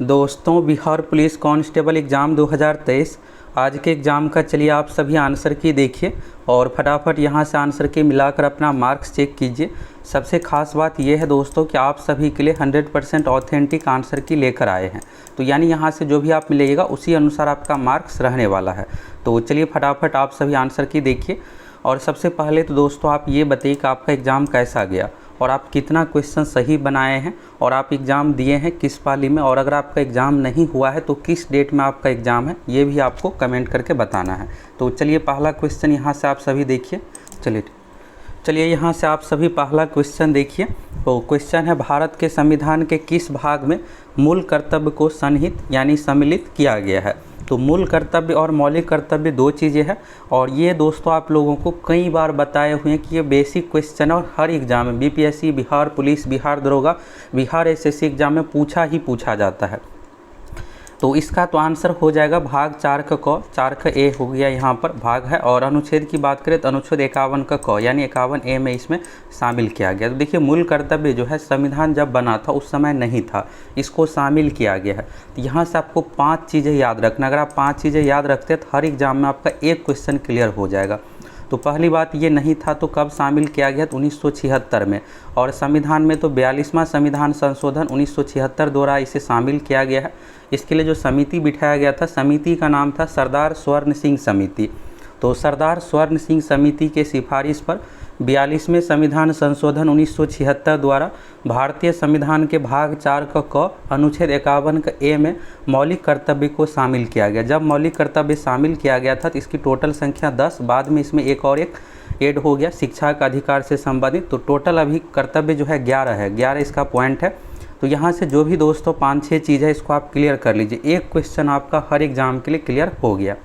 दोस्तों, Bihar police constable exam 2023 आज के एग्ज़ाम का चलिए आप सभी आंसर की देखिए और फटाफट यहां से आंसर के मिलाकर अपना मार्क्स चेक कीजिए। सबसे खास बात यह है दोस्तों कि आप सभी के लिए 100% ऑथेंटिक आंसर की लेकर आए हैं, तो यानी यहां से जो भी आप मिलेगा उसी अनुसार आपका मार्क्स रहने वाला है। तो चलिए फटाफट आप सभी आंसर की देखिए। और सबसे पहले तो दोस्तों आप ये बताइए कि आपका एग्ज़ाम कैसा गया और आप कितना क्वेश्चन सही बनाए हैं और आप एग्ज़ाम दिए हैं किस पाली में, और अगर आपका एग्ज़ाम नहीं हुआ है तो किस डेट में आपका एग्ज़ाम है, ये भी आपको कमेंट करके बताना है। तो चलिए पहला क्वेश्चन यहाँ से आप सभी देखिए। चलिए यहाँ से आप सभी पहला क्वेश्चन देखिए। तो क्वेश्चन है, भारत के संविधान के किस भाग में मूल कर्तव्य को सन्निहित यानी सम्मिलित किया गया है। तो मूल कर्तव्य और मौलिक कर्तव्य दो चीज़ें हैं और ये दोस्तों आप लोगों को कई बार बताए हुए हैं कि ये बेसिक क्वेश्चन है और हर एग्ज़ाम में बीपीएससी, बिहार पुलिस, बिहार दरोगा, बिहार एसएससी एग्ज़ाम में पूछा जाता है। तो इसका तो आंसर हो जाएगा भाग 4 का क, 4 का ए हो गया, यहाँ पर भाग है। और अनुच्छेद की बात करें तो अनुच्छेद 51 का क यानी 51 ए में इसमें शामिल किया गया। तो देखिए मूल कर्तव्य जो है संविधान जब बना था उस समय नहीं था, इसको शामिल किया गया है। तो यहाँ से आपको 5 चीज़ें याद रखना। अगर आप 5 चीज़ें याद रखते हैं तो हर एग्जाम में आपका एक क्वेश्चन क्लियर हो जाएगा। तो पहली बात ये नहीं था तो कब शामिल किया गया, तो 1976 में। और संविधान में तो 42वां संविधान संशोधन 1976 द्वारा इसे शामिल किया गया है। इसके लिए जो समिति बिठाया गया था, समिति का नाम था सरदार स्वर्ण सिंह समिति। तो सरदार स्वर्ण सिंह समिति के सिफारिश पर 42वें संविधान संशोधन 1976 द्वारा भारतीय संविधान के भाग 4 का क अनुच्छेद 51 का ए में मौलिक कर्तव्य को शामिल किया गया। जब मौलिक कर्तव्य शामिल किया गया था तो इसकी टोटल संख्या 10, बाद में इसमें एक और एक ऐड हो गया शिक्षा का अधिकार से संबंधित। तो टोटल अभी कर्तव्य जो है 11 है, 11 इसका पॉइंट है। तो यहाँ से जो भी दोस्तों 5-6 चीज़ है इसको आप क्लियर कर लीजिए, एक क्वेश्चन आपका हर एग्जाम के लिए क्लियर हो गया।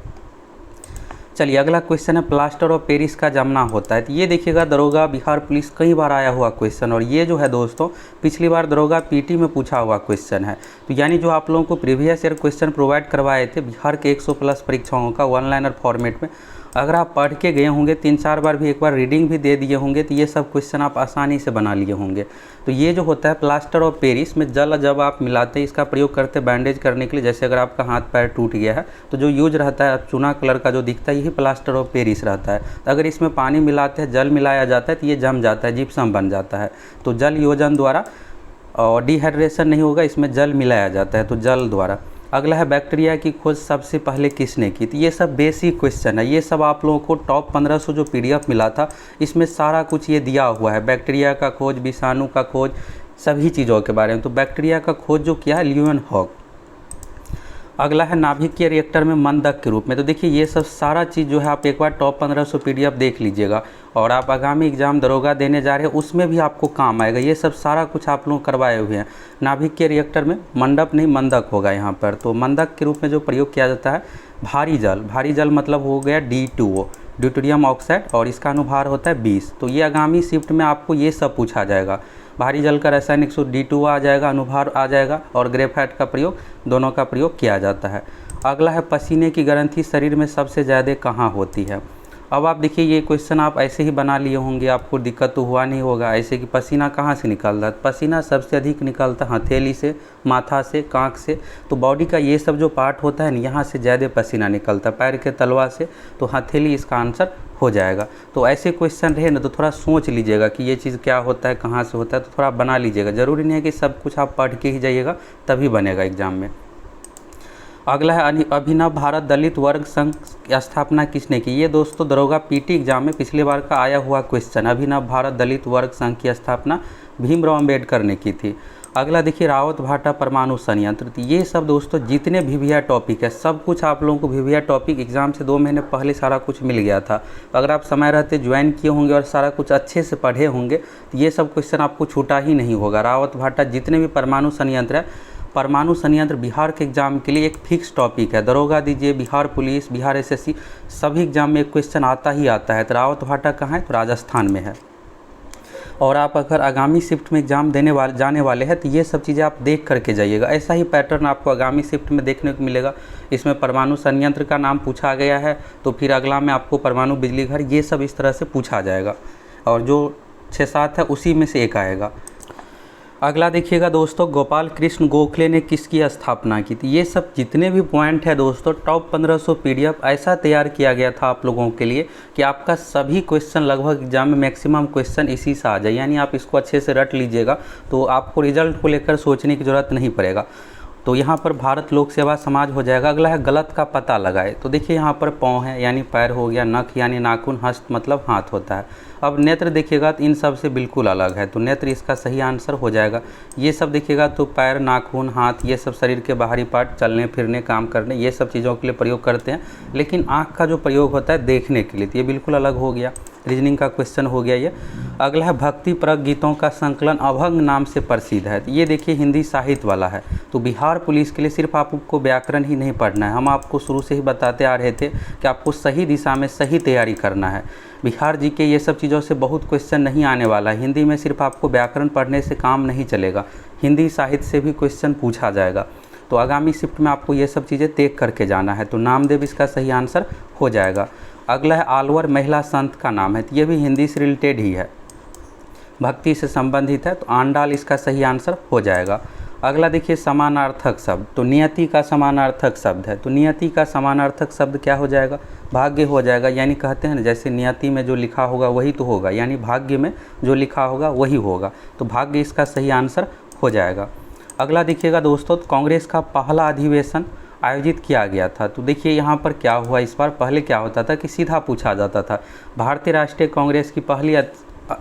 चलिए अगला क्वेश्चन है, प्लास्टर ऑफ पेरिस का जमना होता है। तो ये देखिएगा दरोगा, बिहार पुलिस कई बार आया हुआ क्वेश्चन, और ये जो है दोस्तों पिछली बार दरोगा पीटी में पूछा हुआ क्वेश्चन है। तो यानी जो आप लोगों को प्रीवियस ईयर क्वेश्चन प्रोवाइड करवाए थे बिहार के 100+ परीक्षाओं का वन लाइनर फॉर्मेट में, अगर आप पढ़ के गए होंगे 3-4 बार भी, एक बार रीडिंग भी दे दिए होंगे, तो ये सब क्वेश्चन आप आसानी से बना लिए होंगे। तो ये जो होता है प्लास्टर ऑफ पेरिस में जल जब आप मिलाते हैं, इसका प्रयोग करते हैं बैंडेज करने के लिए। जैसे अगर आपका हाथ पैर टूट गया है तो जो यूज रहता है चूना कलर का जो दिखता है, यही प्लास्टर ऑफ पेरिस रहता है। तो अगर इसमें पानी मिलाते हैं, जल मिलाया जाता है तो ये जम जाता है, जिप्सम बन जाता है। तो जल योजन द्वारा, और डिहाइड्रेशन नहीं होगा, इसमें जल मिलाया जाता है, तो जल द्वारा। अगला है, बैक्टीरिया की खोज सबसे पहले किसने की। तो ये सब बेसिक क्वेश्चन है, ये सब आप लोगों को टॉप 1500 जो PDF मिला था इसमें सारा कुछ ये दिया हुआ है, बैक्टीरिया का खोज, विषाणु का खोज, सभी चीज़ों के बारे में। तो बैक्टीरिया का खोज जो किया है ल्यूएनहॉक। अगला है, नाभिक के रिएक्टर में मंदक के रूप में। तो देखिए ये सब सारा चीज़ जो है आप एक बार टॉप 1500 PDF देख लीजिएगा, और आप आगामी एग्जाम दरोगा देने जा रहे हैं उसमें भी आपको काम आएगा। ये सब सारा कुछ आप लोग करवाए हुए हैं। नाभिक के रिएक्टर में मंडप नहीं मंदक होगा यहाँ पर। तो मंदक के रूप में जो प्रयोग किया जाता है भारी जल, भारी जल मतलब हो गया D2O, ड्यूटेरियम ऑक्साइड, और इसका अनुभार होता है 20। तो ये आगामी शिफ्ट में आपको ये सब पूछा जाएगा। भारी जल का रासायनिक सूत्र D2O आ जाएगा, अनुभार आ जाएगा, और ग्रेफाइट का प्रयोग, दोनों का प्रयोग किया जाता है। अगला है, पसीने की ग्रंथि शरीर में सबसे ज़्यादा कहाँ होती है। अब आप देखिए ये क्वेश्चन आप ऐसे ही बना लिए होंगे, आपको दिक्कत तो हुआ नहीं होगा ऐसे कि पसीना कहाँ से निकलता है। पसीना सबसे अधिक निकलता है हथेली से, माथा से, कांख से। तो बॉडी का ये सब जो पार्ट होता है ना, यहाँ से ज़्यादा पसीना निकलता है, पैर के तलवा से। तो हथेली इसका आंसर हो जाएगा। तो ऐसे क्वेश्चन रहे ना तो थोड़ा सोच लीजिएगा कि ये चीज़ क्या होता है, कहाँ से होता है, तो थोड़ा बना लीजिएगा। ज़रूरी नहीं है कि सब कुछ आप पढ़ के ही जाइएगा तभी बनेगा एग्जाम में। अगला है, अभिनव भारत दलित वर्ग संघ की स्थापना किसने की। ये दोस्तों दरोगा PT एग्जाम में पिछले बार का आया हुआ क्वेश्चन। अभिनव भारत दलित वर्ग संघ की स्थापना भीमराव अम्बेडकर ने की थी। अगला देखिए, रावत भाटा परमाणु संयंत्र। तो ये सब दोस्तों जितने VVIA टॉपिक है सब कुछ आप लोगों को VVIA टॉपिक एग्जाम से 2 महीने पहले सारा कुछ मिल गया था। तो अगर आप समय रहते ज्वाइन किए होंगे और सारा कुछ अच्छे से पढ़े होंगे तो ये सब क्वेश्चन आपको छूटा ही नहीं होगा। रावत भाटा जितने भी परमाणु संयंत्र है, परमाणु संयंत्र बिहार के एग्जाम के लिए एक फिक्स टॉपिक है। दरोगा दीजिए, बिहार पुलिस, बिहार SSC, सभी एग्जाम में एक क्वेश्चन आता ही आता है। तो रावत भाटा कहाँ है, तो राजस्थान में है। और आप अगर आगामी शिफ्ट में एग्जाम जाने वाले हैं तो ये सब चीज़ें आप देख करके जाइएगा। ऐसा ही पैटर्न आपको आगामी शिफ्ट में देखने को मिलेगा। इसमें परमाणु संयंत्र का नाम पूछा गया है, तो फिर अगला में आपको परमाणु बिजली घर, ये सब इस तरह से पूछा जाएगा, और जो 6-7 है उसी में से एक आएगा। अगला देखिएगा दोस्तों, गोपाल कृष्ण गोखले ने किसकी स्थापना की थी। ये सब जितने भी पॉइंट है दोस्तों, टॉप 1500 पीडीएफ ऐसा तैयार किया गया था आप लोगों के लिए कि आपका सभी क्वेश्चन लगभग एग्जाम में मैक्सिमम क्वेश्चन इसी से आ जाए। यानी आप इसको अच्छे से रट लीजिएगा तो आपको रिजल्ट को लेकर सोचने की ज़रूरत नहीं पड़ेगा। तो यहाँ पर भारत लोक सेवा समाज हो जाएगा। अगला है गलत का पता लगाए। तो देखिए यहाँ पर पाँव है यानी पैर हो गया, नख यानी नाखून, हस्त मतलब हाथ होता है। अब नेत्र देखिएगा तो इन सब से बिल्कुल अलग है, तो नेत्र इसका सही आंसर हो जाएगा। ये सब देखिएगा तो पैर, नाखून, हाथ, ये सब शरीर के बाहरी पार्ट, चलने फिरने, काम करने, ये सब चीज़ों के लिए प्रयोग करते हैं। लेकिन आँख का जो प्रयोग होता है देखने के लिए, तो ये बिल्कुल अलग हो गया। रीजनिंग का क्वेश्चन हो गया ये। अगला है भक्ति परक गीतों का संकलन अभंग नाम से प्रसिद्ध है। तो ये देखिए हिंदी साहित्य वाला है। तो बिहार पुलिस के लिए सिर्फ आपको व्याकरण ही नहीं पढ़ना है, हम आपको शुरू से ही बताते आ रहे थे कि आपको सही दिशा में सही तैयारी करना है। बिहार जी के ये सब चीज़ों से बहुत क्वेश्चन नहीं आने वाला है। हिंदी में सिर्फ आपको व्याकरण पढ़ने से काम नहीं चलेगा, हिंदी साहित्य से भी क्वेश्चन पूछा जाएगा। तो आगामी शिफ्ट में आपको ये सब चीज़ें देख करके जाना है। तो नामदेव इसका सही आंसर हो जाएगा। अगला है आलवर महिला संत का नाम है। तो ये भी हिंदी से रिलेटेड ही है, भक्ति से संबंधित है। तो आंडाल इसका सही आंसर हो जाएगा। अगला देखिए समानार्थक शब्द। तो नियति का समानार्थक शब्द है। तो नियति का समानार्थक शब्द क्या हो जाएगा? भाग्य हो जाएगा। यानी कहते हैं ना, जैसे नियति में जो लिखा होगा वही तो होगा, यानी भाग्य में जो लिखा होगा वही होगा। तो भाग्य इसका सही आंसर हो जाएगा। अगला देखिएगा दोस्तों, तो कांग्रेस का पहला अधिवेशन आयोजित किया गया था। तो देखिए यहाँ पर क्या हुआ इस बार। पहले क्या होता था कि सीधा पूछा जाता था, भारतीय राष्ट्रीय कांग्रेस की पहली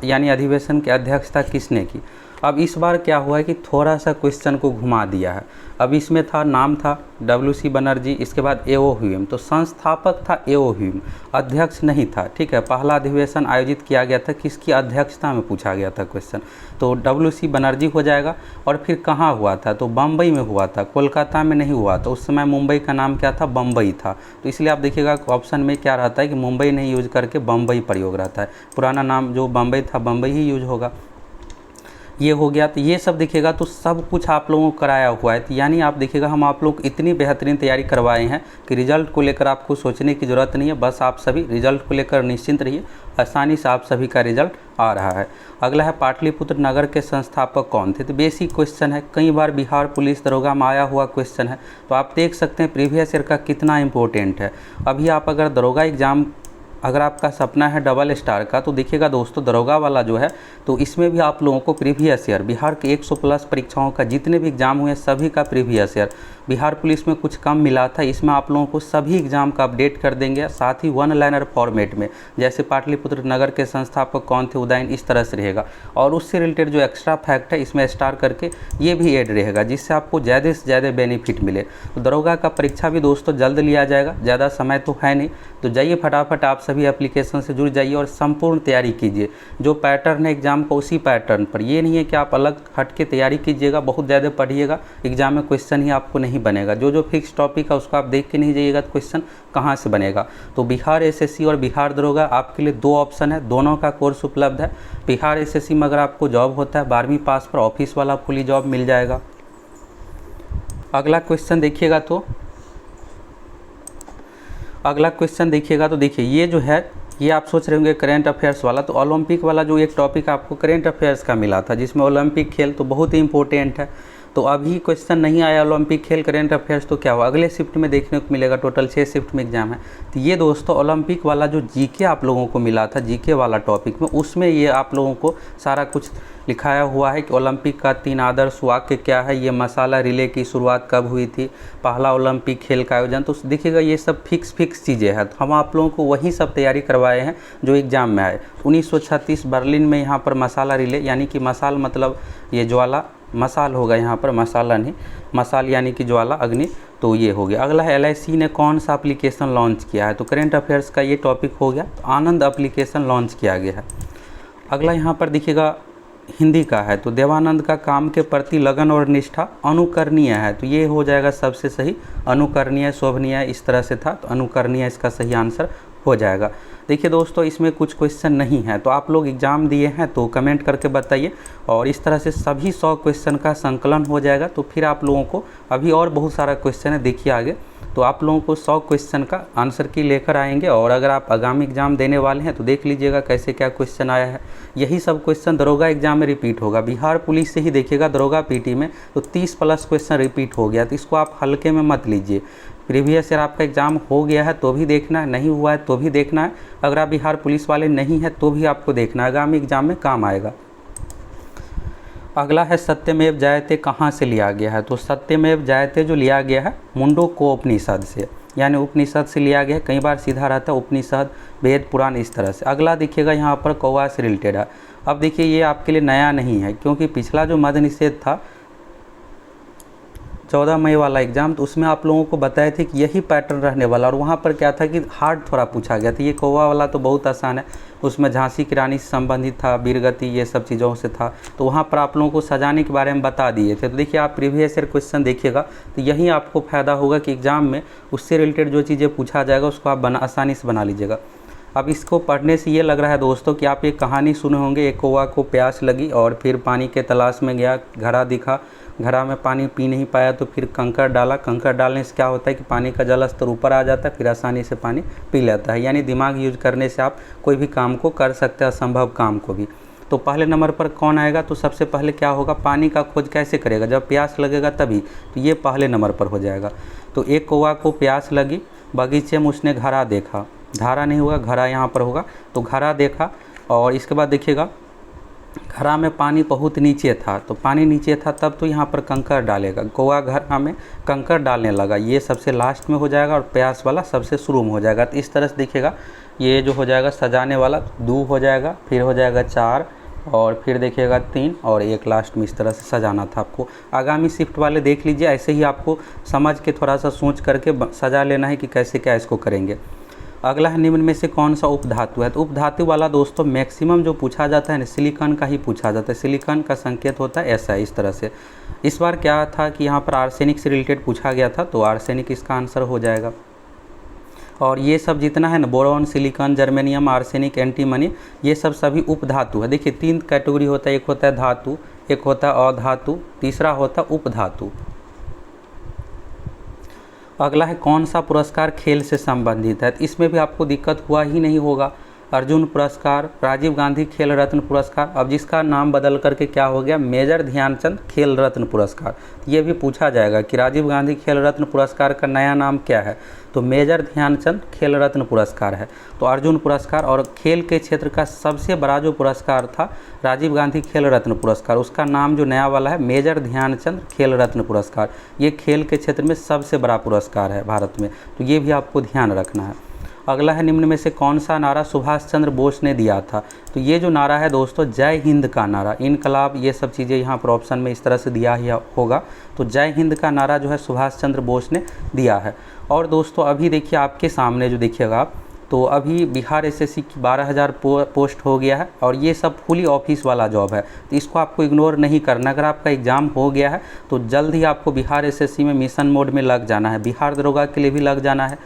यानी अधिवेशन की अध्यक्षता किसने की। अब इस बार क्या हुआ है कि थोड़ा सा क्वेश्चन को घुमा दिया है। अब इसमें था, नाम था WC बनर्जी, इसके बाद एओ ह्यूम। तो संस्थापक था एओ ह्यूम, अध्यक्ष नहीं था। ठीक है, पहला अधिवेशन आयोजित किया गया था, किसकी अध्यक्षता में पूछा गया था क्वेश्चन। तो WC बनर्जी हो जाएगा। और फिर कहाँ हुआ था? तो बम्बई में हुआ था, कोलकाता में नहीं हुआ था। उस समय मुंबई का नाम क्या था? बम्बई था। तो इसलिए आप देखिएगा ऑप्शन में क्या रहता है कि मुंबई नहीं यूज करके बम्बई प्रयोग रहता है। पुराना नाम जो बम्बई था, बम्बई ही यूज होगा। ये हो गया। तो ये सब देखिएगा तो सब कुछ आप लोगों को कराया हुआ है। तो यानी आप देखिएगा हम आप लोग इतनी बेहतरीन तैयारी करवाए हैं कि रिजल्ट को लेकर आपको सोचने की ज़रूरत नहीं है। बस आप सभी रिजल्ट को लेकर निश्चिंत रहिए, आसानी से आप सभी का रिजल्ट आ रहा है। अगला है पाटलिपुत्र नगर के संस्थापक कौन थे। तो बेसिक क्वेश्चन है, कई बार बिहार पुलिस दरोगा में आया हुआ क्वेश्चन है। तो आप देख सकते हैं प्रीवियस ईयर का कितना इंपॉर्टेंट है। अभी आप अगर दरोगा एग्ज़ाम, अगर आपका सपना है डबल स्टार का, तो देखिएगा दोस्तों दरोगा वाला जो है, तो इसमें भी आप लोगों को प्रीवियस ईयर बिहार के 100 प्लस परीक्षाओं का जितने भी एग्जाम हुए सभी का प्रीवियस ईयर, बिहार पुलिस में कुछ कम मिला था, इसमें आप लोगों को सभी एग्जाम का अपडेट कर देंगे, साथ ही वन लाइनर फॉर्मेट में। जैसे पाटलिपुत्र नगर के संस्थापक कौन थे, उदयन, इस तरह से रहेगा। और उससे रिलेटेड जो एक्स्ट्रा फैक्ट है इसमें स्टार करके ये भी ऐड रहेगा, जिससे आपको ज़्यादा से ज़्यादा बेनिफिट मिले। तो दरोगा का परीक्षा भी दोस्तों जल्द लिया जाएगा, ज़्यादा समय तो है नहीं। तो जाइए फटाफट आप सभी एप्लीकेशन से जुड़ जाइए और संपूर्ण तैयारी कीजिए। जो पैटर्न है एग्जाम का उसी पैटर्न पर, ये नहीं है कि आप अलग हट के तैयारी कीजिएगा, बहुत ज़्यादा पढ़िएगा, एग्जाम में क्वेश्चन ही आपको नहीं बनेगा। जो फिक्स टॉपिक है उसको आप देख के नहीं जाइएगा तो क्वेश्चन कहाँ से बनेगा। तो बिहार SSC और बिहार दरोगा आपके लिए दो ऑप्शन है, दोनों का कोर्स उपलब्ध है। बिहार SSC में अगर आपको जॉब होता है 12वीं पास पर ऑफिस वाला फुली जॉब मिल जाएगा। अगला क्वेश्चन देखिएगा तो देखिए ये जो है, ये आप सोच रहे होंगे करेंट अफेयर्स वाला, तो ओलंपिक वाला जो एक टॉपिक आपको करेंट अफेयर्स का मिला था, जिसमें ओलंपिक खेल तो बहुत ही इंपॉर्टेंट है। तो अभी क्वेश्चन नहीं आया ओलंपिक खेल करेंट अफेयर्स, तो क्या हुआ, अगले शिफ्ट में देखने को मिलेगा। टोटल 6 शिफ्ट में एग्जाम है। तो ये दोस्तों ओलंपिक वाला जो जीके आप लोगों को मिला था, जीके वाला टॉपिक में, उसमें ये आप लोगों को सारा कुछ लिखाया हुआ है कि ओलंपिक का 3 आदर्श वाक्य क्या है, ये मसाला रिले की शुरुआत कब हुई थी, पहला ओलंपिक खेल का आयोजन। तो देखिएगा ये सब फिक्स चीज़ें हैं। तो हम आप लोगों को वही सब तैयारी करवाए हैं जो एग्ज़ाम में आए। 1936 बर्लिन में यहाँ पर मसाला रिले, यानी कि मसाल मतलब ये ज्वाला, मसाल होगा यहाँ पर, मसाला नहीं, मसाल यानी कि ज्वाला, अग्नि। तो ये हो गया। अगला है LIC ने कौन सा एप्लीकेशन लॉन्च किया है। तो करेंट अफेयर्स का ये टॉपिक हो गया। तो आनंद एप्लीकेशन लॉन्च किया गया है। अगला यहाँ पर देखिएगा हिंदी का है। तो देवानंद का काम के प्रति लगन और निष्ठा अनुकरणीय है। तो ये हो जाएगा सबसे सही, अनुकरणीय, शोभनीय, इस तरह से था। तो अनुकरणीय इसका सही आंसर हो जाएगा। देखिए दोस्तों इसमें कुछ क्वेश्चन नहीं है, तो आप लोग एग्ज़ाम दिए हैं तो कमेंट करके बताइए। और इस तरह से सभी 100 क्वेश्चन का संकलन हो जाएगा। तो फिर आप लोगों को अभी और बहुत सारा क्वेश्चन है, देखिए आगे तो आप लोगों को 100 क्वेश्चन का आंसर की लेकर आएंगे। और अगर आप आगामी एग्ज़ाम देने वाले हैं तो देख लीजिएगा कैसे क्या क्वेश्चन आया है। यही सब क्वेश्चन दरोगा एग्ज़ाम में रिपीट होगा। बिहार पुलिस से ही देखिएगा दरोगा पीटी में तो 30+ क्वेश्चन रिपीट हो गया, तो इसको आप हल्के में मत लीजिए। प्रीवियस ईयर आपका एग्ज़ाम हो गया है तो भी देखना है, नहीं हुआ है तो भी देखना है। अगर आप बिहार पुलिस वाले नहीं हैं तो भी आपको देखना है, आगामी एग्ज़ाम में काम आएगा। अगला है सत्यमेव जयते कहाँ से लिया गया है। तो सत्यमेव जयते जो लिया गया है मुंडकोपनिषद से, यानी उपनिषद से लिया गया है। कई बार सीधा रहता है उपनिषद, वेद, पुराण, इस तरह से। अगला देखिएगा यहाँ पर कौवा से रिलेटेड है। अब देखिए ये आपके लिए नया नहीं है, क्योंकि पिछला जो मद्य निषेध था 14 मई वाला एग्ज़ाम, तो उसमें आप लोगों को बताए थे कि यही पैटर्न रहने वाला। और वहाँ पर क्या था कि हार्ड थोड़ा पूछा गया था। ये कौवा वाला तो बहुत आसान है, उसमें झांसी की रानी से संबंधित था, वीरगति, ये सब चीज़ों से था। तो वहाँ पर आप लोगों को सजाने के बारे में बता दिए थे। तो देखिए आप प्रीवियस ईयर क्वेश्चन देखिएगा तो यही आपको फ़ायदा होगा कि एग्ज़ाम में उससे रिलेटेड जो चीज़ें पूछा जाएगा उसको आप आसानी से बना लीजिएगा। अब इसको पढ़ने से ये लग रहा है दोस्तों कि आप एक कहानी सुने होंगे, एक कौवा को प्यास लगी और फिर पानी के तलाश में गया, घड़ा दिखा, घड़ा में पानी पी नहीं पाया तो फिर कंकड़ डाला, कंकड़ डालने से क्या होता है कि पानी का जल स्तर ऊपर आ जाता है, फिर आसानी से पानी पी लेता है। यानी दिमाग यूज करने से आप कोई भी काम को कर सकते हैं, असंभव काम को भी। तो पहले नंबर पर कौन आएगा, तो सबसे पहले क्या होगा, पानी का खोज कैसे करेगा, जब प्यास लगेगा तभी, तो ये पहले नंबर पर हो जाएगा। तो एक कौवा को प्यास लगी, बगीचे में उसने घड़ा देखा, धारा नहीं होगा, घड़ा यहाँ पर होगा, तो घड़ा देखा। और इसके बाद देखिएगा घड़ा में पानी बहुत नीचे था, तो पानी नीचे था तब तो यहाँ पर कंकड़ डालेगा। कौवा घड़ा में कंकड़ डालने लगा, ये सबसे लास्ट में हो जाएगा और प्यास वाला सबसे शुरू में हो जाएगा। तो इस तरह से देखिएगा ये जो हो जाएगा सजाने वाला 2 हो जाएगा, फिर हो जाएगा 4 और फिर देखिएगा 3 और 1 लास्ट में। इस तरह से सजाना था आपको। आगामी शिफ्ट वाले देख लीजिए, ऐसे ही आपको समझ के थोड़ा सा सोच करके सजा लेना है कि कैसे क्या इसको करेंगे। अगला है निम्न में से कौन सा उपधातु है। तो उपधातु वाला दोस्तों मैक्सिमम जो पूछा जाता है ना सिलिकॉन का ही पूछा जाता है। सिलिकॉन का संकेत होता है ऐसा, इस तरह से। इस बार क्या था कि यहाँ पर आर्सेनिक से रिलेटेड पूछा गया था, तो आर्सेनिक इसका आंसर हो जाएगा। और ये सब जितना है ना, boron, silicon, germanium, arsenic, antimony, ये सब सभी उपधातु है। देखिए 3 कैटेगरी होता है, एक होता है धातु, एक होता है अधातु, तीसरा होता है उपधातु। अगला है कौन सा पुरस्कार खेल से संबंधित है। तो इसमें भी आपको दिक्कत हुआ ही नहीं होगा। अर्जुन पुरस्कार, राजीव गांधी खेल रत्न पुरस्कार, अब जिसका नाम बदल करके क्या हो गया, मेजर ध्यानचंद खेल रत्न पुरस्कार। ये भी पूछा जाएगा कि राजीव गांधी खेल रत्न पुरस्कार का नया नाम क्या है, तो मेजर ध्यानचंद खेल रत्न पुरस्कार है। तो अर्जुन पुरस्कार, और खेल के क्षेत्र का सबसे बड़ा जो पुरस्कार था राजीव गांधी खेल रत्न पुरस्कार, उसका नाम जो नया वाला है मेजर ध्यानचंद खेल रत्न पुरस्कार। ये खेल के क्षेत्र में सबसे बड़ा पुरस्कार है भारत में, तो ये भी आपको ध्यान रखना है। अगला है निम्न में से कौन सा नारा सुभाष चंद्र बोस ने दिया था। तो ये जो नारा है दोस्तों जय हिंद का नारा, इनकलाब, ये सब चीज़ें यहाँ पर ऑप्शन में इस तरह से दिया ही होगा। तो जय हिंद का नारा जो है सुभाष चंद्र बोस ने दिया है। और दोस्तों अभी देखिए आपके सामने जो देखिएगा आप, तो अभी बिहार एसएससी की 12,000 पोस्ट हो गया है और ये सब फुली ऑफिस वाला जॉब है, तो इसको आपको इग्नोर नहीं करना। अगर आपका एग्ज़ाम हो गया है तो जल्द ही आपको बिहार एसएससी में मिशन मोड में लग जाना है, बिहार दरोगा के लिए भी लग जाना है।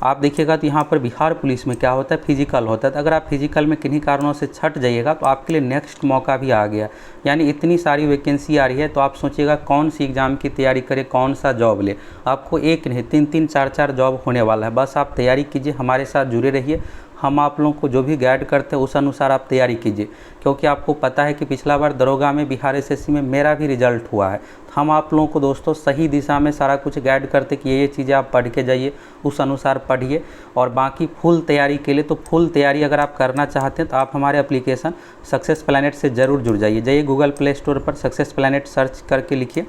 आप देखिएगा तो यहाँ पर बिहार पुलिस में क्या होता है, फिजिकल होता है। तो अगर आप फिजिकल में किन्हीं कारणों से छट जाइएगा तो आपके लिए नेक्स्ट मौका भी आ गया। यानी इतनी सारी वैकेंसी आ रही है, तो आप सोचिएगा कौन सी एग्ज़ाम की तैयारी करें, कौन सा जॉब ले। आपको एक नहीं 3-3, 4-4 जॉब होने वाला है। बस आप तैयारी कीजिए, हमारे साथ जुड़े रहिए। हम आप लोगों को जो भी गाइड करते हैं उस अनुसार आप तैयारी कीजिए, क्योंकि आपको पता है कि पिछला बार दरोगा में बिहार एसएससी में मेरा भी रिजल्ट हुआ है। हम आप लोगों को दोस्तों सही दिशा में सारा कुछ गाइड करते कि ये चीज़ें आप पढ़ के जाइए, उस अनुसार पढ़िए। और बाकी फुल तैयारी के लिए, तो फुल तैयारी अगर आप करना चाहते हैं तो आप हमारे एप्लीकेशन सक्सेस प्लैनेट से ज़रूर जुड़ जाइए। जाइए गूगल प्ले स्टोर पर सक्सेस प्लैनेट सर्च करके लिखिए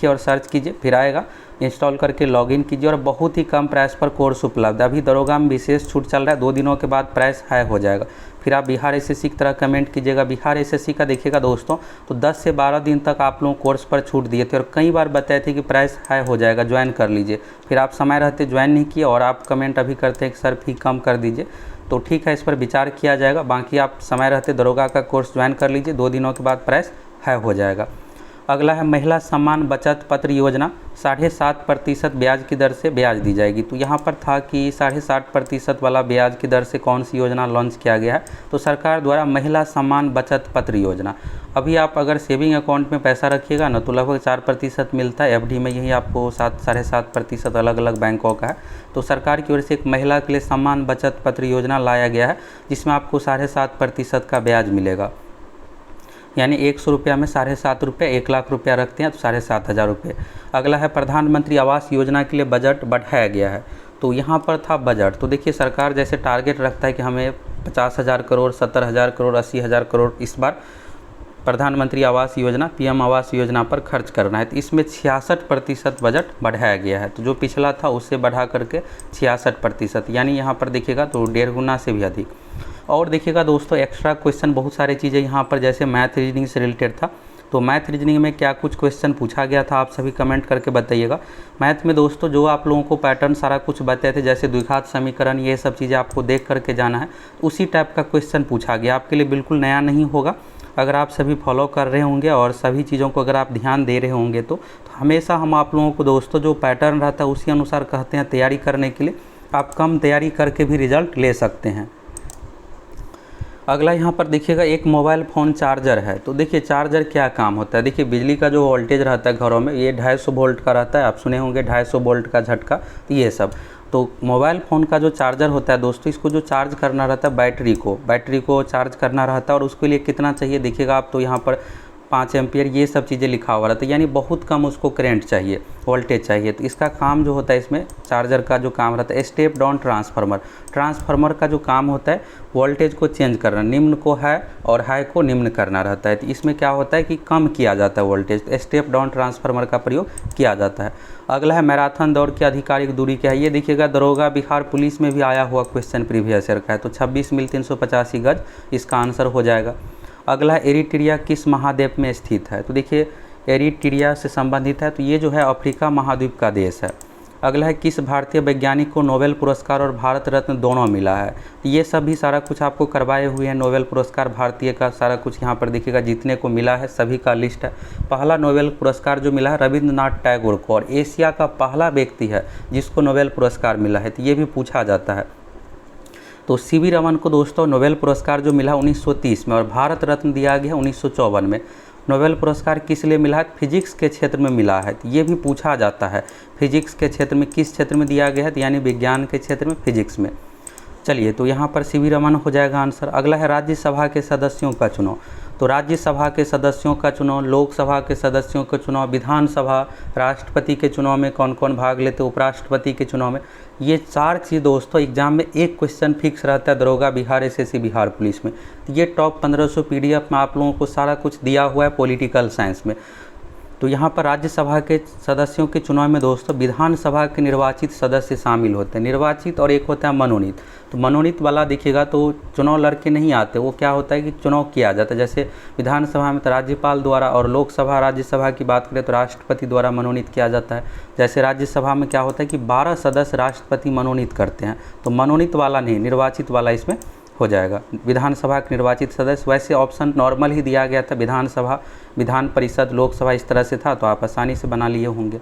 और सर्च कीजिए, फिर आएगा, इंस्टॉल करके लॉगिन कीजिए। और बहुत ही कम प्राइस पर कोर्स उपलब्ध है। अभी दरोगा में विशेष छूट चल रहा है, 2 दिनों के बाद प्राइस हाई हो जाएगा। फिर आप बिहार एसएससी की तरह कमेंट कीजिएगा। बिहार एसएससी का देखिएगा दोस्तों, तो 10 से 12 दिन तक आप लोग कोर्स पर छूट दिए थे और कई बार बताए थे कि प्राइस हाई हो जाएगा, ज्वाइन कर लीजिए। फिर आप समय रहते ज्वाइन नहीं किए और आप कमेंट अभी करते हैं कि सर फी कम कर दीजिए। तो ठीक है, इस पर विचार किया जाएगा। बाकी आप समय रहते दरोगा का कोर्स ज्वाइन कर लीजिए, 2 दिनों के बाद प्राइस हाई हो जाएगा। अगला है महिला सम्मान बचत पत्र योजना, 7.5% ब्याज की दर से ब्याज दी जाएगी। तो यहाँ पर था कि 7.5% वाला ब्याज की दर से कौन सी योजना लॉन्च किया गया है, तो सरकार द्वारा महिला सम्मान बचत पत्र योजना। अभी आप अगर सेविंग अकाउंट में पैसा रखिएगा ना तो लगभग 4% मिलता है, एफडी में यही आपको 7-7.5% अलग अलग बैंकों का है। तो सरकार की ओर से एक महिला के लिए सम्मान बचत पत्र योजना लाया गया है, जिसमें आपको 7.5% का ब्याज मिलेगा, यानी 100 रुपया में 7.5 रुपये, 1 लाख रुपया रखते हैं तो 7,500 रुपये। अगला है प्रधानमंत्री आवास योजना के लिए बजट बढ़ाया गया है। तो यहाँ पर था बजट, तो देखिए सरकार जैसे टारगेट रखता है कि हमें 50,000 करोड़, 70,000 करोड़, 80,000 करोड़ इस बार प्रधानमंत्री आवास योजना पीएम आवास योजना पर खर्च करना है। तो इसमें 66% बजट बढ़ाया गया है, तो जो पिछला था उससे बढ़ा करके 66%, यानी यहाँ पर देखिएगा तो 1.5 गुना से भी अधिक। और देखिएगा दोस्तों एक्स्ट्रा क्वेश्चन बहुत सारी चीज़ें यहाँ पर, जैसे मैथ रीजनिंग से रिलेटेड था, तो मैथ रीजनिंग में क्या कुछ क्वेश्चन पूछा गया था आप सभी कमेंट करके बताइएगा। मैथ में दोस्तों जो आप लोगों को पैटर्न सारा कुछ बताए थे, जैसे द्विघात समीकरण, ये सब चीज़ें आपको देख करके जाना है, उसी टाइप का क्वेश्चन पूछा गया, आपके लिए बिल्कुल नया नहीं होगा। अगर आप सभी फॉलो कर रहे होंगे और सभी चीज़ों को अगर आप ध्यान दे रहे होंगे तो हमेशा हम आप लोगों को दोस्तों जो पैटर्न रहता है उसी अनुसार कहते हैं तैयारी करने के लिए, आप कम तैयारी करके भी रिजल्ट ले सकते हैं। अगला यहाँ पर देखिएगा एक मोबाइल फ़ोन चार्जर है। तो देखिए चार्जर क्या काम होता है, देखिए बिजली का जो वोल्टेज रहता है घरों में ये 250 वोल्ट का रहता है, आप सुने होंगे 250 वोल्ट का झटका, तो ये सब। तो मोबाइल फ़ोन का जो चार्जर होता है दोस्तों, इसको जो चार्ज करना रहता है बैटरी को चार्ज करना रहता है, और उसके लिए कितना चाहिए देखिएगा आप, तो यहाँ पर 5 एम्पियर ये सब चीज़ें लिखा हुआ रहता है, यानी बहुत कम उसको करंट चाहिए, वोल्टेज चाहिए। तो इसका काम जो होता है इसमें चार्जर का जो काम रहता है, स्टेप डाउन ट्रांसफार्मर का जो काम होता है वोल्टेज को चेंज करना, निम्न को हाई और हाई को निम्न करना रहता है। तो इसमें क्या होता है कि कम किया जाता है वोल्टेज, तो स्टेप डाउन ट्रांसफार्मर का प्रयोग किया जाता है। अगला है मैराथन दौड़ की आधिकारिक दूरी क्या है, ये देखिएगा दरोगा बिहार पुलिस में भी आया हुआ क्वेश्चन प्रीवियस ईयर का है, तो 26 मील 385 गज इसका आंसर हो जाएगा। अगला एरिट्रिया किस महाद्वीप में स्थित है, तो देखिए एरिट्रिया से संबंधित है, तो ये जो है अफ्रीका महाद्वीप का देश है। अगला है किस भारतीय वैज्ञानिक को नोबेल पुरस्कार और भारत रत्न दोनों मिला है, तो ये सब भी सारा कुछ आपको करवाए हुए हैं, नोबेल पुरस्कार भारतीय का सारा कुछ यहाँ पर देखिएगा जितने को मिला है सभी का लिस्ट है। पहला नोबेल पुरस्कार जो मिला है रविंद्रनाथ टैगोर को, और एशिया का पहला व्यक्ति है जिसको नोबेल पुरस्कार मिला है, तो ये भी पूछा जाता है। तो सीवी रमन को दोस्तों नोबेल पुरस्कार जो मिला 1930 में, और भारत रत्न दिया गया 1954 में। नोबेल पुरस्कार किस लिए मिला है, फिजिक्स के क्षेत्र में मिला है, तो ये भी पूछा जाता है फिजिक्स के क्षेत्र में किस क्षेत्र में दिया गया है, तो यानी विज्ञान के क्षेत्र में, फिजिक्स में। चलिए तो यहाँ पर सीवी रमन हो जाएगा आंसर। अगला है राज्यसभा के सदस्यों का चुनाव, तो राज्यसभा के सदस्यों का चुनाव, लोकसभा के सदस्यों का चुनाव, विधानसभा, राष्ट्रपति के चुनाव में कौन कौन भाग लेते, उपराष्ट्रपति के चुनाव में, ये 4 चीज़ दोस्तों एग्जाम में एक क्वेश्चन फिक्स रहता है दरोगा बिहार एसएससी बिहार पुलिस में। तो ये टॉप 1500 पीडीएफ में आप लोगों को सारा कुछ दिया हुआ है पॉलिटिकल साइंस में। तो यहाँ पर राज्यसभा के सदस्यों के चुनाव में दोस्तों विधानसभा के निर्वाचित सदस्य शामिल होते हैं, निर्वाचित और एक होता है मनोनीत। तो मनोनीत वाला देखिएगा तो चुनाव लड़के नहीं आते, वो क्या होता है कि चुनाव किया जाता है, जैसे विधानसभा में तो राज्यपाल द्वारा, और लोकसभा राज्यसभा की बात करें तो राष्ट्रपति द्वारा मनोनीत किया जाता है। जैसे राज्यसभा में क्या होता है कि 12 सदस्य राष्ट्रपति मनोनीत करते हैं, तो मनोनीत वाला नहीं, निर्वाचित वाला इसमें हो जाएगा। विधानसभा के निर्वाचित सदस्य, वैसे ऑप्शन नॉर्मल ही दिया गया था, विधानसभा, विधान परिषद, लोकसभा इस तरह से था, तो आप आसानी से बना लिए होंगे।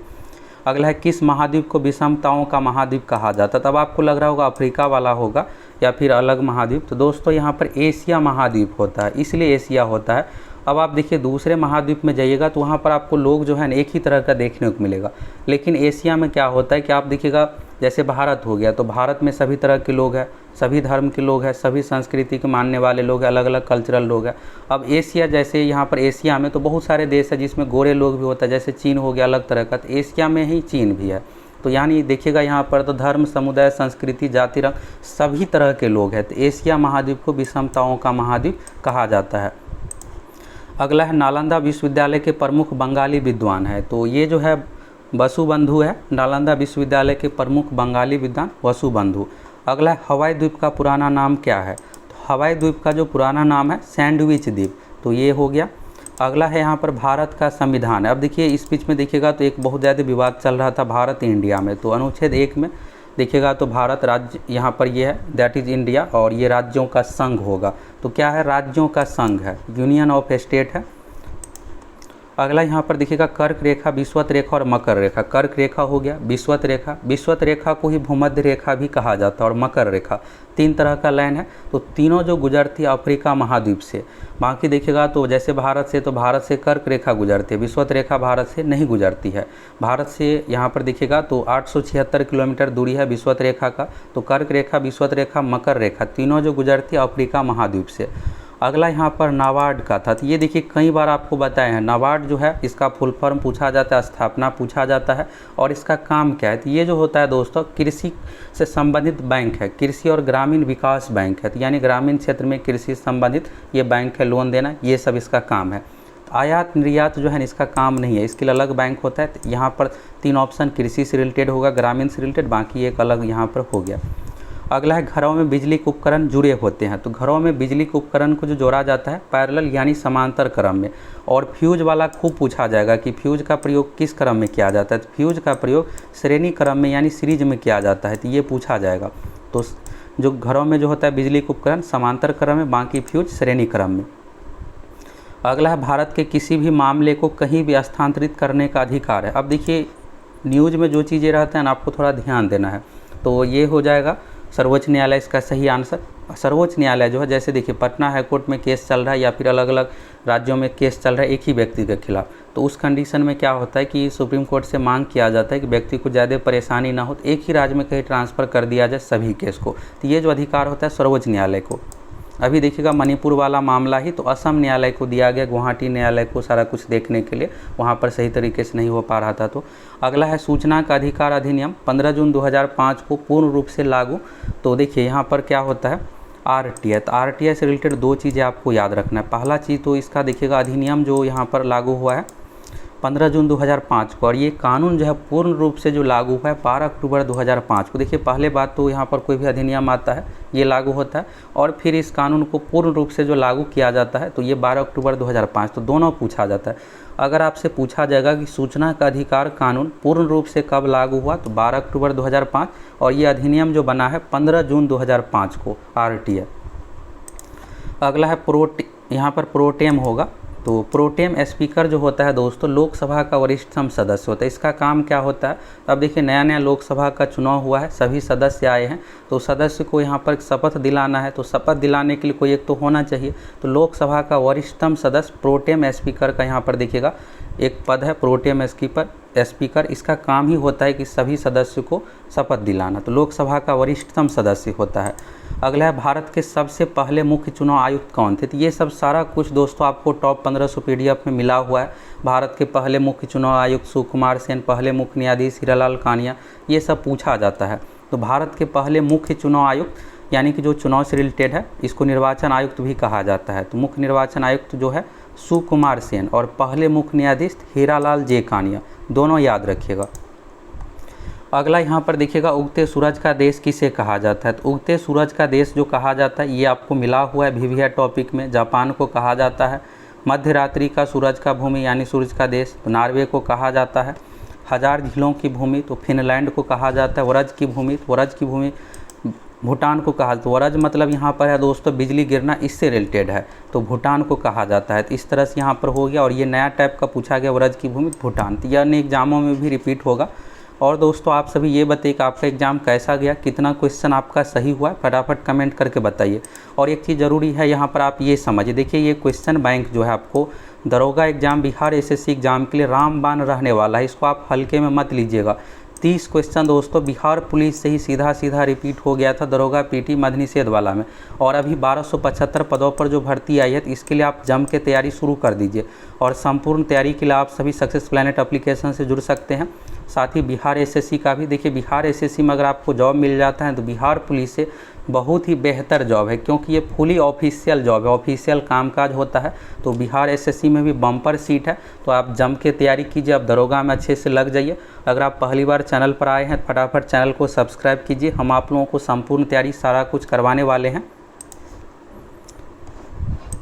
अगला है किस महाद्वीप को विषमताओं का महाद्वीप कहा जाता है, तब आपको लग रहा होगा अफ्रीका वाला होगा या फिर अलग महाद्वीप, तो दोस्तों यहाँ पर एशिया महाद्वीप होता है, इसलिए एशिया होता है। अब आप देखिए दूसरे महाद्वीप में जाइएगा तो वहाँ पर आपको लोग जो है ना एक ही तरह का देखने को मिलेगा, लेकिन एशिया में क्या होता है कि आप देखिएगा जैसे भारत हो गया, तो भारत में सभी तरह के लोग हैं, सभी धर्म के लोग हैं, सभी संस्कृति के मानने वाले लोग हैं, अलग अलग कल्चरल लोग हैं। अब एशिया, जैसे यहाँ पर एशिया में तो बहुत सारे देश है जिसमें गोरे लोग भी होता है, जैसे चीन हो गया अलग तरह का, तो एशिया में ही चीन भी है। तो यानी देखिएगा यहाँ पर तो धर्म, समुदाय, संस्कृति, जाति, रंग सभी तरह के लोग हैं, तो एशिया महाद्वीप को विषमताओं का महाद्वीप कहा जाता है। अगला है नालंदा विश्वविद्यालय के प्रमुख बंगाली विद्वान है, तो ये जो है वसुबंधु है, नालंदा विश्वविद्यालय के प्रमुख बंगाली विद्वान वसुबंधु। अगला है हवाई द्वीप का पुराना नाम क्या है, तो हवाई द्वीप का जो पुराना नाम है सैंडविच द्वीप, तो ये हो गया। अगला है यहाँ पर भारत का संविधान है। अब देखिए इस बीच में देखिएगा तो एक बहुत ज़्यादा विवाद चल रहा था भारत इंडिया में, तो अनुच्छेद 1 में देखिएगा तो भारत राज्य यहाँ पर ये है, दैट इज़ इंडिया, और ये राज्यों का संघ होगा। तो क्या है, राज्यों का संघ है, यूनियन ऑफ स्टेट है। अगला यहाँ पर देखिएगा कर्क रेखा, विषुवत रेखा और मकर रेखा। कर्क रेखा हो गया, विषुवत रेखा, विषुवत रेखा को ही भूमध्य रेखा भी कहा जाता है, और मकर रेखा, 3 तरह का लाइन है। तो तीनों जो गुजरती है अफ्रीका महाद्वीप से। बाकी देखिएगा तो जैसे भारत से, तो भारत से कर्क रेखा गुजरती है, विषुवत रेखा भारत से नहीं गुजरती है। भारत से यहाँ पर देखिएगा तो 876 किलोमीटर दूरी है विषुवत रेखा का। तो कर्क रेखा, विषुवत रेखा, मकर रेखा, तीनों जो गुजरती है अफ्रीका महाद्वीप से। अगला यहाँ पर नाबार्ड का था, तो ये देखिए कई बार आपको बताए हैं। नाबार्ड जो है इसका फुल फॉर्म पूछा जाता है, स्थापना पूछा जाता है, और इसका काम क्या है। तो ये जो होता है दोस्तों, कृषि से संबंधित बैंक है, कृषि और ग्रामीण विकास बैंक है। तो यानी ग्रामीण क्षेत्र में कृषि से संबंधित ये बैंक है, लोन देना, ये सब इसका काम है। आयात निर्यात जो है इसका काम नहीं है, इसके लिए अलग बैंक होता है। तो यहाँ पर 3 ऑप्शन कृषि से रिलेटेड होगा, ग्रामीण से रिलेटेड, बाकी एक अलग यहाँ पर हो गया। अगला है घरों में बिजली के उपकरण जुड़े होते हैं। तो घरों में बिजली के उपकरण को जो जोड़ा जाता है पैरेलल यानी समांतर क्रम में। और फ्यूज वाला खूब पूछा जाएगा कि फ्यूज का प्रयोग किस क्रम में किया जाता है। तो फ्यूज का प्रयोग श्रेणी क्रम में यानी सीरीज में किया जाता है, तो ये पूछा जाएगा। तो जो घरों में जो होता है बिजली के उपकरण समांतर क्रम में, बाकी फ्यूज श्रेणी क्रम में। अगला है भारत के किसी भी मामले को कहीं भी स्थानांतरित करने का अधिकार है। अब देखिए न्यूज़ में जो चीज़ें रहते हैं आपको थोड़ा ध्यान देना है। तो ये हो जाएगा सर्वोच्च न्यायालय इसका सही आंसर। सर्वोच्च न्यायालय जो है, जैसे देखिए पटना हाईकोर्ट में केस चल रहा है या फिर अलग अलग राज्यों में केस चल रहा है एक ही व्यक्ति के खिलाफ, तो उस कंडीशन में क्या होता है कि सुप्रीम कोर्ट से मांग किया जाता है कि व्यक्ति को ज़्यादा परेशानी ना हो, तो एक ही राज्य में कहीं ट्रांसफ़र कर दिया जाए सभी केस को। तो ये जो अधिकार होता है सर्वोच्च न्यायालय को। अभी देखिएगा मणिपुर वाला मामला ही तो असम न्यायालय को दिया गया, गुवाहाटी न्यायालय को सारा कुछ देखने के लिए, वहाँ पर सही तरीके से नहीं हो पा रहा था। तो अगला है सूचना का अधिकार अधिनियम 15 जून 2005 को पूर्ण रूप से लागू। तो देखिए यहाँ पर क्या होता है RTI। तो RTI से रिलेटेड 2 चीज़ें आपको याद रखना है। पहला चीज़ तो इसका देखिएगा अधिनियम जो यहाँ पर लागू हुआ है 15 जून 2005 को, और ये कानून जो है पूर्ण रूप से जो लागू हुआ है 12 अक्टूबर 2005 को। देखिए पहले बात तो यहाँ पर कोई भी अधिनियम आता है ये लागू होता है, और फिर इस कानून को पूर्ण रूप से जो लागू किया जाता है तो ये 12 अक्टूबर 2005। तो दोनों पूछा जाता है। अगर आपसे पूछा जाएगा कि सूचना का अधिकार कानून पूर्ण रूप से कब लागू हुआ, तो 12 अक्टूबर 2005, और ये अधिनियम जो बना है 15 जून 2005 को, RTI। अगला है यहाँ पर प्रोटेम होगा। तो प्रोटेम स्पीकर जो होता है दोस्तों लोकसभा का वरिष्ठतम सदस्य होता है। इसका काम क्या होता है, अब देखिए नया नया लोकसभा का चुनाव हुआ है, सभी सदस्य आए हैं, तो सदस्य को यहाँ पर शपथ दिलाना है। तो शपथ दिलाने के लिए कोई एक तो होना चाहिए। तो लोकसभा का वरिष्ठतम सदस्य प्रोटेम स्पीकर का यहाँ पर देखिएगा एक पद है, प्रोटेम स्पीकर। इसका काम ही होता है कि सभी सदस्य को शपथ दिलाना। तो लोकसभा का वरिष्ठतम सदस्य होता है। अगला है भारत के सबसे पहले मुख्य चुनाव आयुक्त कौन थे। तो ये सब सारा कुछ दोस्तों आपको टॉप 1500 PDF में मिला हुआ है। भारत के पहले मुख्य चुनाव आयुक्त सुकुमार सेन, पहले मुख्य न्यायाधीश हीरालाल कानिया, ये सब पूछा जाता है। तो भारत के पहले मुख्य चुनाव आयुक्त यानी कि जो चुनाव से रिलेटेड है, इसको निर्वाचन आयुक्त भी कहा जाता है। तो मुख्य निर्वाचन आयुक्त जो है सुकुमार सेन, और पहले मुख्य न्यायाधीश हीरालाल जे कानिया, दोनों याद रखिएगा। अगला यहाँ पर देखिएगा उगते सूरज का देश किसे कहा जाता है। तो उगते सूरज का देश जो कहा जाता है ये आपको मिला हुआ है VVIA टॉपिक में। जापान को कहा जाता है। मध्य रात्रि का सूरज का भूमि यानी सूरज का देश तो नॉर्वे को कहा जाता है। हजार झीलों की भूमि तो फिनलैंड को कहा जाता है। वरज की भूमि तो वरज की भूमि भूटान को कहा जाता है। वरज मतलब यहाँ पर है दोस्तों बिजली गिरना, इससे रिलेटेड है, तो भूटान को कहा जाता है। तो इस तरह से यहाँ पर हो गया। और ये नया टाइप का पूछा गया वरज की भूमि भूटान। तो यह अन्य एग्जामों में भी रिपीट होगा। और दोस्तों आप सभी ये बताइए कि आपका एग्ज़ाम कैसा गया, कितना क्वेश्चन आपका सही हुआ है, फटाफट कमेंट करके बताइए। और एक चीज़ ज़रूरी है यहाँ पर आप ये समझिए, देखिए ये क्वेश्चन बैंक जो है आपको दरोगा एग्ज़ाम, बिहार SSC एग्ज़ाम के लिए रामबाण रहने वाला है, इसको आप हल्के में मत लीजिएगा। 30 क्वेश्चन दोस्तों बिहार पुलिस से ही सीधा रिपीट हो गया था दरोगा PT मदनिषेध वाला में। और अभी 1275 पदों पर जो भर्ती आई है, तो इसके लिए आप जम के तैयारी शुरू कर दीजिए। और संपूर्ण तैयारी के लिए आप सभी सक्सेस प्लैनेट एप्लीकेशन से जुड़ सकते हैं। साथ ही बिहार SSC का भी देखिए, बिहार SSC में अगर आपको जॉब मिल जाता है तो बिहार पुलिस से बहुत ही बेहतर जॉब है, क्योंकि ये फुली ऑफिशियल जॉब है, ऑफिशियल कामकाज होता है। तो बिहार SSC में भी बम्पर सीट है, तो आप जम के तैयारी कीजिए, आप दरोगा में अच्छे से लग जाइए। अगर आप पहली बार चैनल पर आए हैं फटाफट चैनल को सब्सक्राइब कीजिए। हम आप लोगों को संपूर्ण तैयारी सारा कुछ करवाने वाले हैं।